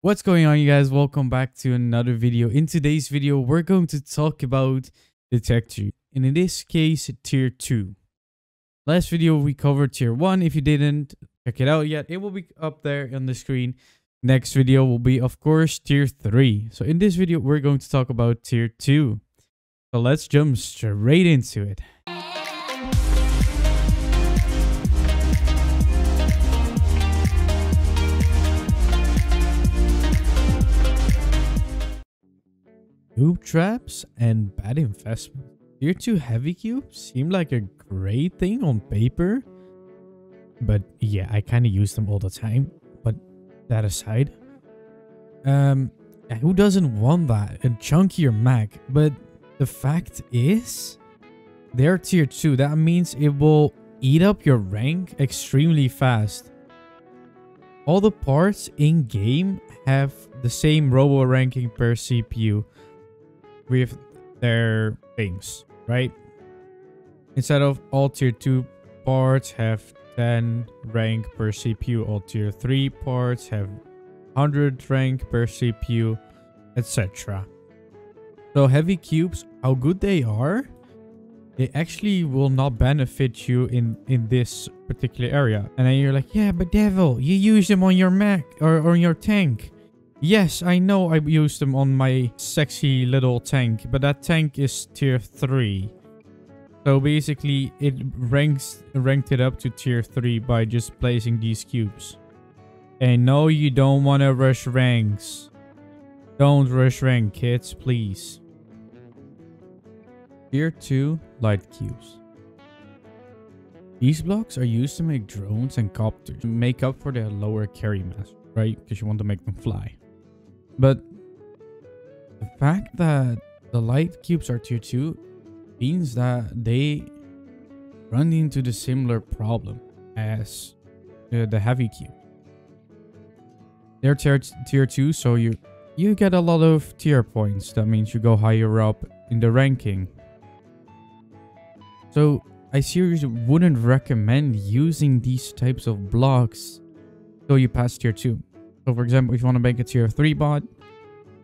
What's going on, you guys? Welcome back to another video. In today's video, we're going to talk about the tech tree, and in this case, tier 2. Last video, we covered tier 1. If you didn't check it out yet, it will be up there on the screen. Next video will be, of course, tier 3. So in this video, we're going to talk about tier 2. So let's jump straight into it. Noob traps and bad investment. Tier 2 heavy cubes seem like a great thing on paper, but yeah, I kind of use them all the time. But that aside, who doesn't want that? A chunkier Mac. But the fact is, they're tier 2. That means it will eat up your rank extremely fast. All the parts in game have the same robo ranking per CPU with their things, right? Instead of all tier 2 parts have 10 rank per CPU, all tier 3 parts have 100 rank per CPU, etc. So heavy cubes, how good they are, they actually will not benefit you in this particular area. And then you're like, yeah, but Devil, you use them on your Mac or on your tank. Yes, I know I used them on my sexy little tank, but that tank is tier 3. So basically, it ranked it up to tier 3 by just placing these cubes. And no, you don't want to rush ranks. Don't rush rank, kids, please. Tier 2 light cubes. These blocks are used to make drones and copters to make up for their lower carry mass, right? Because you want to make them fly. But the fact that the light cubes are tier 2 means that they run into the similar problem as the heavy cube. They're tier 2, so you get a lot of tier points. That means you go higher up in the ranking. So I seriously wouldn't recommend using these types of blocks till you pass tier 2. So for example, if you want to make a tier 3 bot,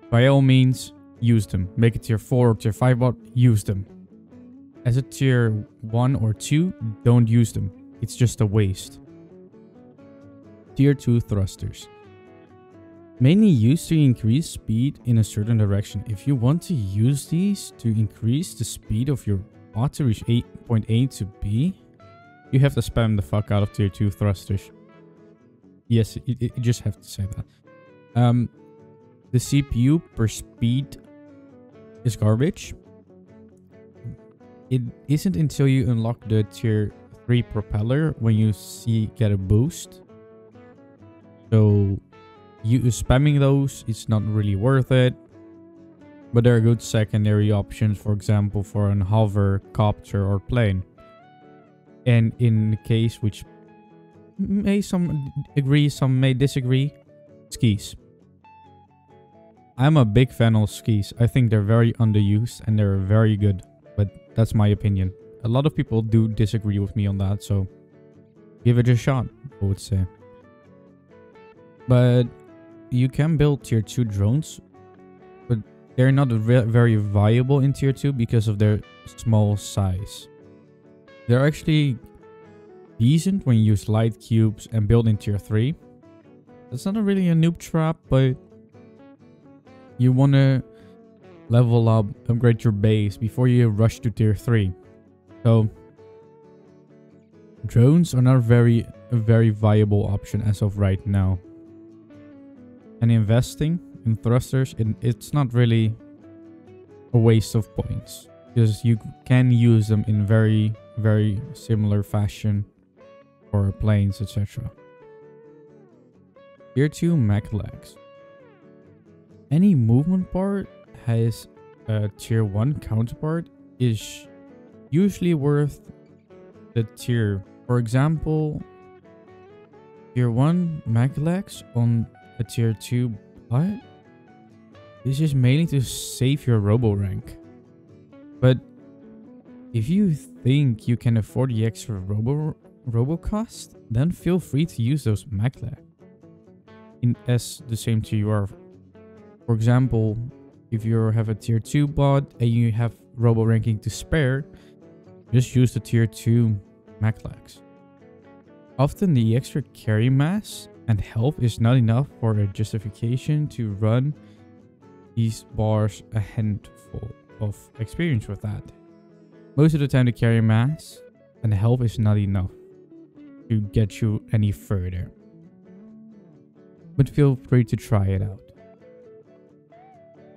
by all means, use them. Make a tier 4 or tier 5 bot, use them. As a tier 1 or 2, don't use them. It's just a waste. Tier 2 thrusters. Mainly used to increase speed in a certain direction. If you want to use these to increase the speed of your bot to reach point A to B, you have to spam the fuck out of tier 2 thrusters. Yes, you just have to say that. The CPU per speed is garbage. It isn't until you unlock the tier 3 propeller when you get a boost. So you spamming those, it's not really worth it. But there are good secondary options, for example, for an hover, copter, or plane. And in the case which some agree, some may disagree, skis. I'm a big fan of skis. I think they're very underused and they're very good. But that's my opinion. A lot of people do disagree with me on that, so give it a shot, I would say. But you can build tier 2 drones, but they're not very viable in tier 2 because of their small size. They're actually decent when you use light cubes and build in tier 3. That's not really a noob trap, but you want to level up, upgrade your base before you rush to tier 3. So drones are not a very viable option as of right now. And investing in thrusters, it's not really a waste of points, because you can use them in very similar fashion for planes, etc. Tier 2 mech legs. Any movement part has a tier 1 counterpart is usually worth the tier. For example, tier 1 mech legs on a tier 2 bot. This is mainly to save your robo rank. But if you think you can afford the extra robo cost, then feel free to use those mech legs. as the same tier you are. For example, if you have a tier 2 bot and you have robo ranking to spare, just use the tier 2 mech legs. Often the extra carry mass and health is not enough for a justification to run these bars a handful of experience with that. Most of the time the carry mass and health is not enough to get you any further. But feel free to try it out.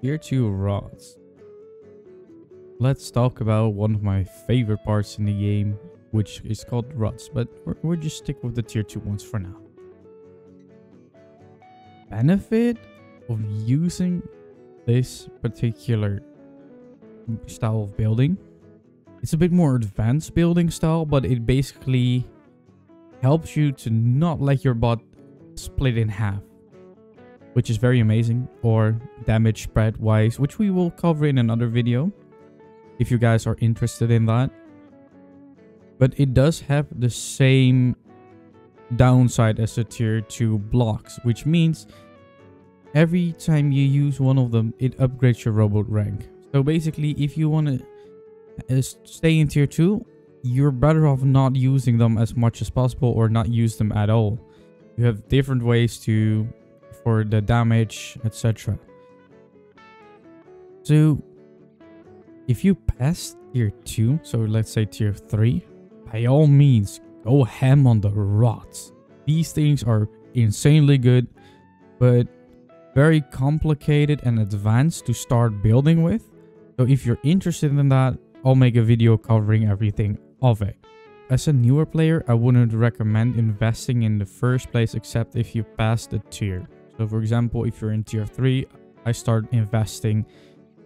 Tier 2 rods. Let's talk about one of my favorite parts in the game, which is called rods, but we'll just stick with the tier 2 ones for now. Benefit of using this particular style of building. It's a bit more advanced building style, but it basically helps you to not let your bot split in half, which is very amazing, or damage spread wise, which we will cover in another video if you guys are interested in that. But it does have the same downside as the tier 2 blocks, which means every time you use one of them, it upgrades your robot rank. So basically, if you want to stay in tier 2, you're better off not using them as much as possible or not use them at all. You have different ways for the damage, etc. So if you pass tier 2, so let's say tier 3, by all means, go ham on the rods. These things are insanely good, but very complicated and advanced to start building with. So if you're interested in that, I'll make a video covering everything of it. As a newer player, I wouldn't recommend investing in the first place except if you pass the tier. So for example, if you're in tier 3, I start investing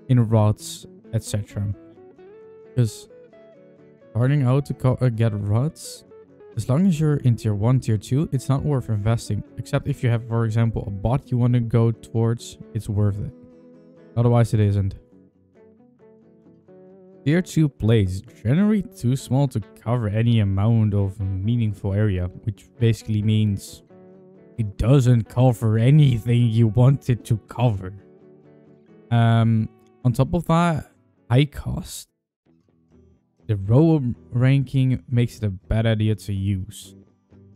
in rods, etc. Because starting out to get rods, as long as you're in tier 1, tier 2, it's not worth investing. Except if you have, for example, a bot you want to go towards, it's worth it. Otherwise, it isn't. Tier 2 plates, generally too small to cover any amount of meaningful area, which basically means it doesn't cover anything you want it to cover. On top of that, high cost. The robo ranking makes it a bad idea to use.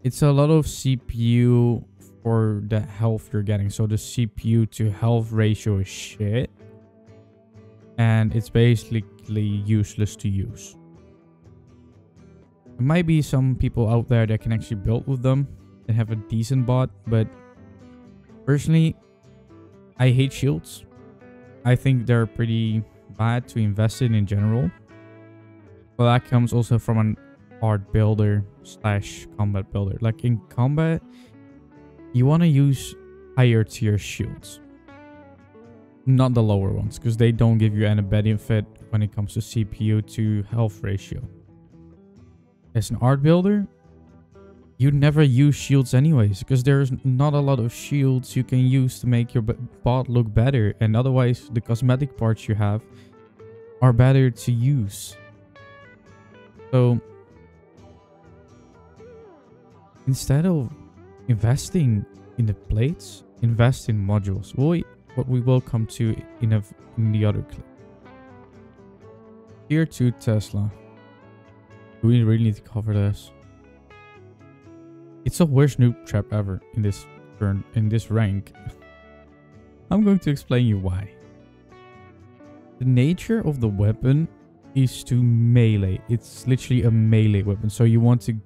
It's a lot of CPU for the health you're getting. So the CPU to health ratio is shit. And it's basically useless to use. There might be some people out there that can actually build with them and have a decent bot, but personally, I hate shields. I think they're pretty bad to invest in general. Well, that comes also from an art builder / combat builder. Like in combat, you want to use higher tier shields. Not the lower ones, because they don't give you any benefit when it comes to CPU to health ratio. As an art builder, you never use shields anyways, because there's not a lot of shields you can use to make your bot look better, and otherwise the cosmetic parts you have are better to use. So instead of investing in the plates, invest in modules. What we will come to in the other clip. Tier 2 Tesla. Do we really need to cover this? It's the worst noob trap ever in this rank. I'm going to explain you why. The nature of the weapon is to melee. It's literally a melee weapon. So you want to...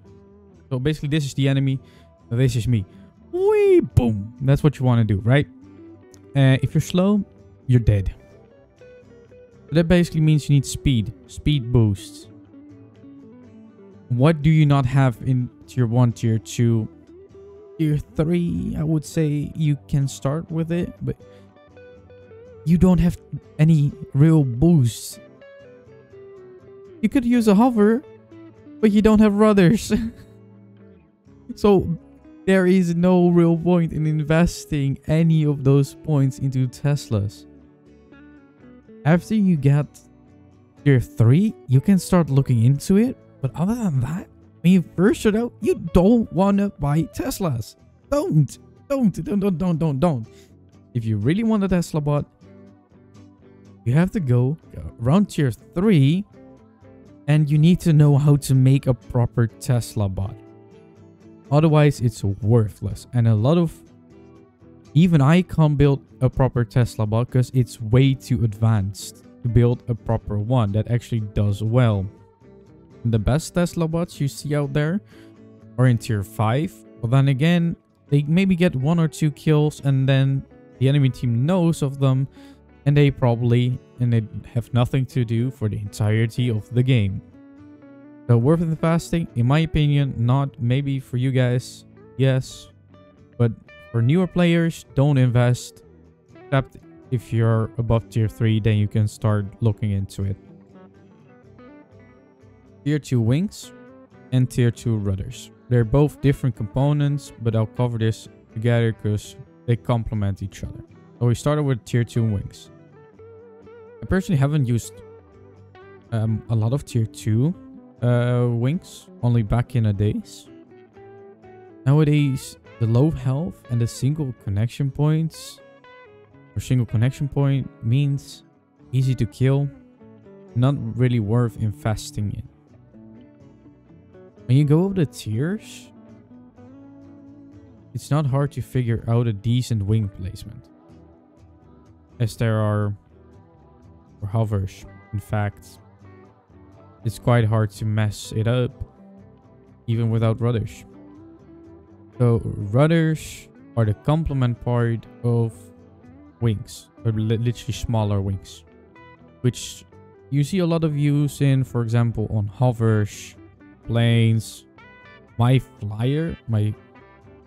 So basically this is the enemy. This is me. Whee! Boom! That's what you want to do, right? If you're slow, you're dead. That basically means you need speed boosts. What do you not have in tier 1, tier 2? Tier 3, I would say you can start with it, but you don't have any real boosts. You could use a hover, but you don't have rudders. So there is no real point in investing any of those points into Teslas. After you get tier 3, you can start looking into it. But other than that, when you first start out, you don't want to buy Teslas. Don't. Don't. If you really want a Tesla bot, you have to go around tier 3 and you need to know how to make a proper Tesla bot. Otherwise, it's worthless. And even I can't build a proper Tesla bot because it's way too advanced to build a proper one that actually does well. And the best Tesla bots you see out there are in tier 5. But then again, they maybe get 1 or 2 kills and then the enemy team knows of them and they have nothing to do for the entirety of the game. So worth investing, in my opinion, not. Maybe for you guys, yes. But for newer players, don't invest. Except if you're above tier 3, then you can start looking into it. Tier 2 wings and tier 2 rudders. They're both different components, but I'll cover this together because they complement each other. So we started with tier 2 wings. I personally haven't used a lot of tier 2 wings, only back in the days. Nowadays, the low health and the single connection points or single connection point means easy to kill, not really worth investing in. When you go over the tiers, it's not hard to figure out a decent wing placement, as there are hovers. In fact, it's quite hard to mess it up even without rudders. So rudders are the complement part of wings, or literally smaller wings, which you see a lot of use in, for example, on hovers, planes. My flyer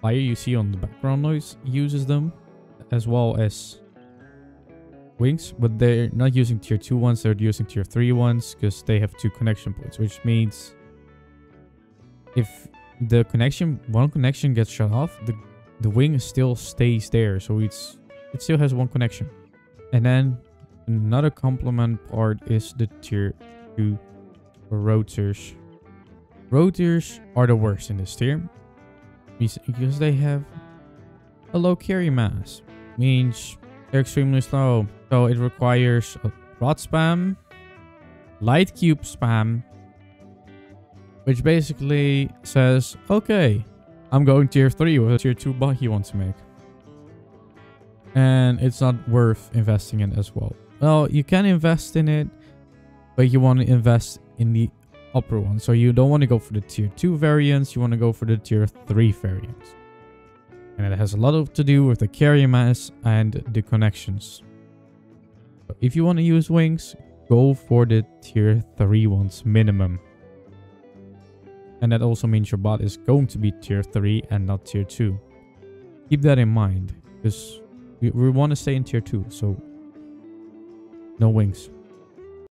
you see on the background noise uses them, as well as wings, but they're not using tier 2 ones, they're using tier 3 ones because they have 2 connection points, which means if the one connection gets shut off, the wing still stays there, so it still has 1 connection. And then another complement part is the tier 2 rotors. Rotors are the worst in this tier because they have a low carry mass, means they're extremely slow. So it requires a rod spam, light cube spam, which basically says, okay, I'm going tier 3 with a tier 2 bot he wants to make. And it's not worth investing in as well. Well, you can invest in it, but you want to invest in the upper one. So you don't want to go for the tier 2 variants, you want to go for the tier 3 variants. And it has a lot to do with the carry mass and the connections. So if you want to use wings, go for the tier 3 ones minimum. And that also means your bot is going to be tier 3 and not tier 2. Keep that in mind, because we want to stay in tier 2, so no wings.